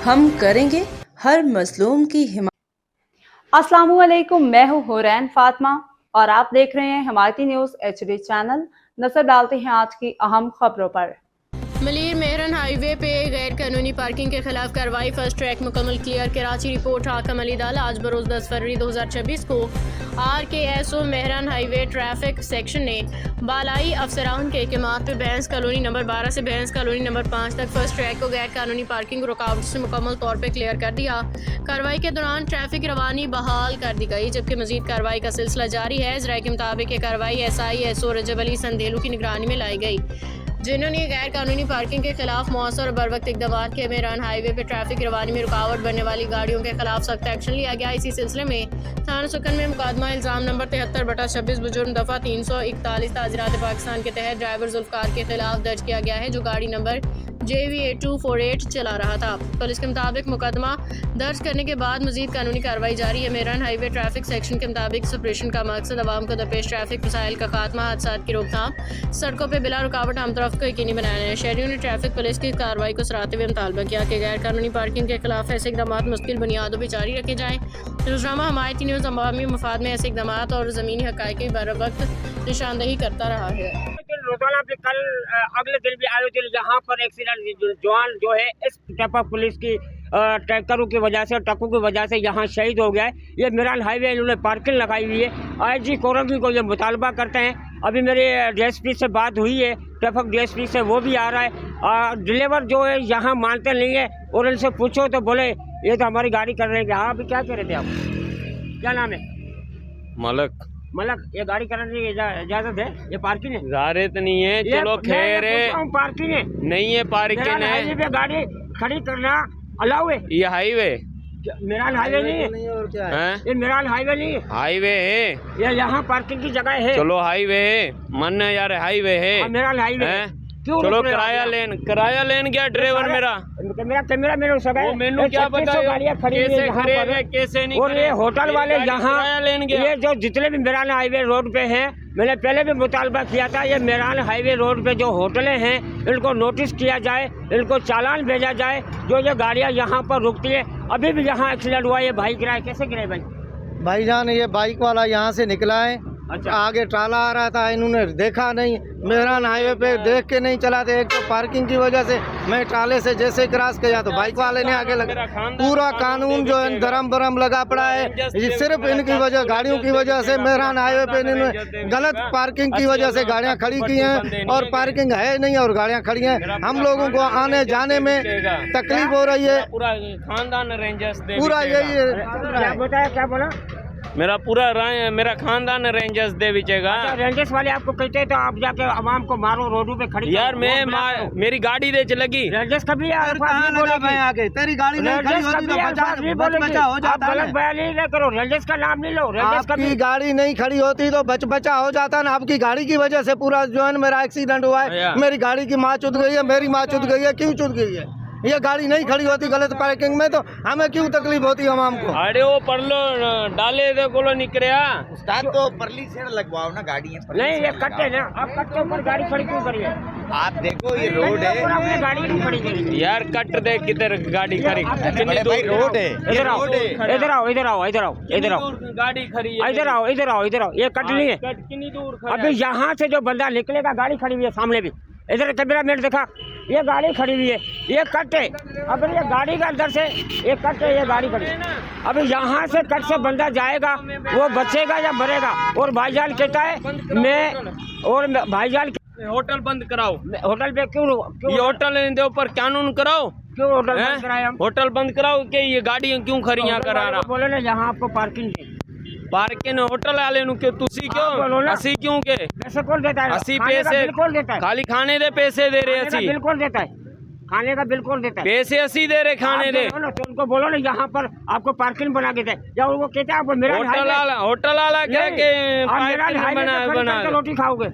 हम करेंगे हर मजलूम की हिमायत। अस्सलामुअलैकुम, मैं हूँ हुरैन फातिमा और आप देख रहे हैं हिमायती न्यूज़ HD चैनल। नजर डालते हैं आज की अहम खबरों पर। मलीर मेहरन हाईवे पे गैर कानूनी पार्किंग के खिलाफ कार्रवाई, फर्स्ट ट्रैक मुकम्मल क्लियर। कराची रिपोर्ट हाकम अली दाला। आज बरोज़ 10 फरवरी 2026 को RKSO Mehran highway traffic section ने बालाई अफसरान के अहकामात पे बैंस कॉलोनी नंबर 12 से बैंस कॉलोनी नंबर 5 तक फर्स्ट ट्रैक को गैर कानूनी पार्किंग रुकावट से मुकम्मल तौर पर क्लियर कर दिया। कार्रवाई के दौरान ट्रैफिक रवानी बहाल कर दी गई, जबकि मजीद कार्रवाई का सिलसिला जारी है। ज़राए के मुताबिक ये कार्रवाई SISO रजब अली संदेलू की निगरानी में लाई गई, जिन्होंने गैर कानूनी पार्किंग के खिलाफ मौसर और बर वक्त इक़दाम के। मेहरान हाईवे पर ट्रैफिक रवानी में रुकावट बनने वाली गाड़ियों के खिलाफ सख्त एक्शन लिया गया। इसी सिलसिले में थाना सुकन में मुकदमा इल्ज़ाम नंबर 73/26 बुजुर्ग दफ़ा 341 ताज़ीरात पाकिस्तान के तहत ड्राइवर जुल्फ़कार के खिलाफ दर्ज किया गया है, जो गाड़ी नंबर JV8248 चला रहा था। पुलिस के मुताबिक मुकदमा दर्ज करने के बाद मजीद कानूनी कार्रवाई जारी है। मेहरान हाईवे ट्रैफिक सेक्शन के मुताबिक इस ऑपरेशन का मकसद आवाम को दरपेश ट्रैफिक मसाइल का खात्मा, हादसा की रोकथाम, सड़कों पर बिला रुकावट हमतरफ को यकीनी बनाना है। शहरियों ने ट्रैफिक पुलिस की कार्रवाई को सराहते हुए मुतालबा किया कि गैर कानूनी पार्किंग के खिलाफ ऐसे इकदाम मुस्तकिल बुनियादों पर जारी रखे जाएँ। रोज़नामा हिमायती न्यूज़ अवामी मफाद में ऐसे इकदाम और ज़मीनी हक़ाइक़ की बर वक्त निशानदही करता रहा है। रोजाना भी कल अगले दिन भी आयोजन यहाँ पर एक्सीडेंट जवान जो है इस ट्रैफिक पुलिस की टैंकरों की वजह से, ट्रकों की वजह से यहाँ शहीद हो गया है। ये मेहरान हाईवे इन्होंने पार्किंग लगाई हुई है। IG कोरंगी को ये मुतालबा करते हैं। अभी मेरे DSP से बात हुई है, ट्रैफिक DSP से, वो भी आ रहा है। ड्राइवर जो है यहाँ मानते नहीं है और इनसे पूछो तो बोले ये तो हमारी गाड़ी कर रहे हैं। हाँ, अभी क्या कह रहे थे आप? क्या नाम है? मलक, ये गाड़ी कराने की इजाजत है? ये पार्किंग है? इजाजत नहीं है, चलो खैर है। पार्किंग है? नहीं है पार्किंग है। हाईवे पे गाड़ी खड़ी करना अलाउ है? ये हाईवे मेहरान हाईवे नहीं है? और क्या है? ये मेहरान हाईवे नहीं है, हाईवे है। ये यहाँ पार्किंग की जगह है। चलो हाईवे है, मन यार हाईवे है। मेहरान हाईवे है। चलो किराया लेन गया ड्राइवर मेरा कैमरा मेरे सगा है। मैंने क्या पता गाड़ियाँ खड़ी है कैसे नहीं। और ये होटल वाले यहाँ ये जो जितने भी मेहरान हाईवे रोड पे हैं, मैंने पहले भी मुतालबा किया था, ये मेहरान हाईवे रोड पे जो होटलें हैं इनको नोटिस किया जाए, इनको चालान भेजा जाए। जो ये गाड़ियाँ यहाँ पर रुकती है, अभी भी यहाँ एक्सीडेंट हुआ। ये भाई गिराए, कैसे गिराए भाईजान? ये बाइक वाला यहाँ से निकला है। अच्छा। आगे ट्राला आ रहा था, इन्होंने देखा नहीं, मेहरान हाईवे पे देख के नहीं चलाते। एक तो पार्किंग की वजह से मैं ट्राले से जैसे क्रॉस किया तो बाइक वाले ने आगे लगा। पूरा कानून जो है धर्म बरम लगा पड़ा है। ये सिर्फ इनकी वजह, गाड़ियों की वजह से मेहरान हाईवे पे इन्होंने गलत पार्किंग की वजह से गाड़ियाँ खड़ी की हैं और पार्किंग है नहीं और गाड़ियाँ खड़ी हैं। हम लोगों को आने जाने में तकलीफ हो रही है। पूरा खानदान रेंजर्स पूरा यही है। क्या बोला? मेरा खानदान रेंजर्स दे बिचेगा। रेंजर्स वाले आपको कहते हैं तो आप जाके आवाम को मारो, रोडों पे खड़ी यार मेरी गाड़ी दे लगी। रेंजर्स कभी आगे तेरी गाड़ी नहीं खड़ी होती तो बचा हो जाता। गलत बयान नहीं करो, रेंजर्स का नाम नहीं लो। आपकी गाड़ी नहीं खड़ी होती तो बचा हो जाता ना। आपकी गाड़ी की वजह से पूरा जो है मेरा एक्सीडेंट हुआ है। मेरी गाड़ी की माँ चुद गई है, मेरी माँ चुद गई है। क्यों चुद गई है? ये गाड़ी नहीं खड़ी होती गलत पार्किंग में तो हमें क्यों तकलीफ होती है आवाम को? अरे वो पर लो डाले दे कोलो निकलिया तो परली से लगवाओ ना गाड़ी है। नहीं, ये कट्टे ना, आप कट्टे ऊपर गाड़ी खड़ी क्यों करी है? आप देखो ये रोड है, आपने गाड़ी नहीं खड़ी करी यार। कट दे किधर गाड़ी खड़ी, भाई रोड है। इधर आओ, इधर आओ, इधर आओ, इधर आओ, इधर आओ, गाड़ी खड़ी है। इधर आओ, इधर आओ, इधर आओ। ये कट नहीं है। कितनी दूर? अभी यहाँ से जो बंदा निकलेगा, गाड़ी खड़ी हुई है सामने भी। इधर कैमरा मैन देखा, ये गाड़ी खड़ी हुई है, ये कट है। अगर ये गाड़ी का अंदर से ये कट है, ये गाड़ी खड़ी है। अभी यहाँ से कट से बंदा जाएगा, वो बचेगा या मरेगा? और भाईजान कहता है भाईजान होटल बंद कराओ। होटल पे क्यों ये होटल के ऊपर कानून कराओ। क्यों होटल बंद कराए हम? होटल बंद कराओ कि ये गाड़ियाँ क्यों खड़ी यहाँ करा रहा? बोले ना यहाँ आपको पार्किंग है। पार्किंग होटल वाले तुसी क्यों असी क्यों के पैसे कौन देता है? 80 पैसे बिल्कुल देता है। खाली खाने दे पैसे दे रहे हैं। बिल्कुल देता है, खाने का बिल्कुल देता है। पैसे 80 दे रहे खाने दे। तो उनको बोलो ना यहाँ पर आपको पार्किंग बना के दे। या उनको कहते हैं आप मेरा होटल वाला क्या के बना रोटी खाओगे?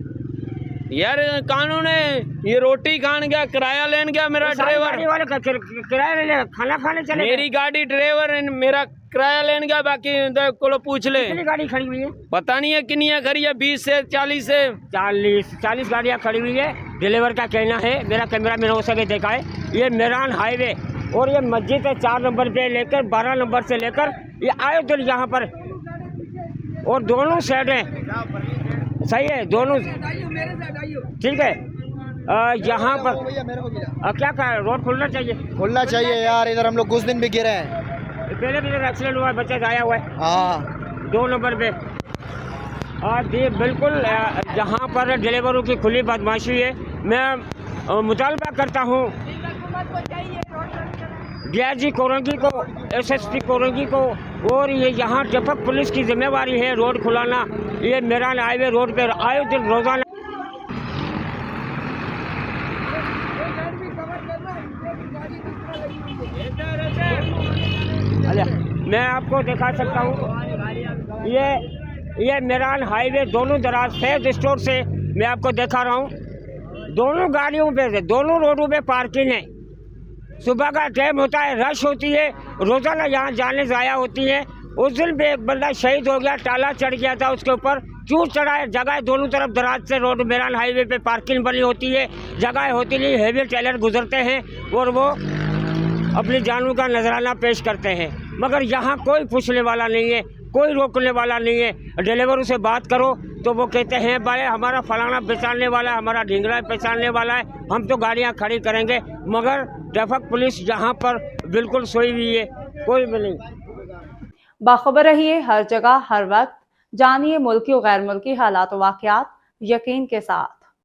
यार कानून है, ये रोटी खान गया, किराया लेन गया मेरा ड्राइवर वाले किराया ले, खाना खाने चले। मेरी गाड़ी ड्राइवर मेरा किराया लेन गया, बाकी को पूछ ले। कितनी गाड़ी खड़ी हुई है? पता नहीं है कितनी खड़ी है, 20 से 40 से 40 गाड़ियाँ खड़ी हुई है। ड्राइवर का कहना है, मेरा कैमरा मैंने हो सके देखा है, ये मेहरान हाईवे और ये मस्जिद है 4 नंबर पे लेकर 12 नंबर से लेकर ये आए दिन यहाँ पर, और दोनों साइड हैं, सही है दोनों, ठीक है। यहाँ पर क्या कहा, रोड खुलना चाहिए यार, इधर हम लोग कुछ दिन भी गिरे हैं। पहले भी इधर एक्सीडेंट हुआ है, बच्चा आया हुआ है हाँ 2 नंबर पे। ये बिल्कुल यहाँ पर ड्राइवरों की खुली बदमाशी है। मैं मुतालबा करता हूँ डीआईजी कोरंगी को, एसएसपी कोरंगी को, और ये यहाँ ट्रैफिक पुलिस की जिम्मेवारी है रोड खुलाना। ये मेरान हाईवे रोड पर आए दिन रोजाना मैं आपको दिखा सकता हूँ, ये मेरान हाईवे दोनों दराज फैज स्टोर से मैं आपको दिखा रहा हूँ। दोनों गाड़ियों पे से दोनों रोडों पे पार्किंग है। सुबह का टाइम होता है, रश होती है, रोजाना यहाँ जाने जाया होती है। उस दिन पे एक बंदा शहीद हो गया, टाला चढ़ गया था उसके ऊपर, क्यों चढ़ा है? जगह दोनों तरफ दराज से रोड मेरान हाईवे पे पार्किंग बनी होती है, जगह होती नहीं, हेवी टेलर गुजरते हैं और वो अपनी जानों का नजराना पेश करते हैं, मगर यहाँ कोई पूछने वाला नहीं है, कोई रोकने वाला नहीं है। ड्राइवरों से बात करो तो वो कहते हैं भाई हमारा फलाना पहचानने वाला है, हमारा ढींगरा पहचानने वाला है, हम तो गाड़ियाँ खड़ी करेंगे। मगर ट्रैफिक पुलिस यहाँ पर बिल्कुल सोई हुई है, कोई भी नहीं। बाखबर रहिए हर जगह हर वक्त, जानिए मुल्की और गैर मुल्की हालात व वाक़यात यकीन के साथ।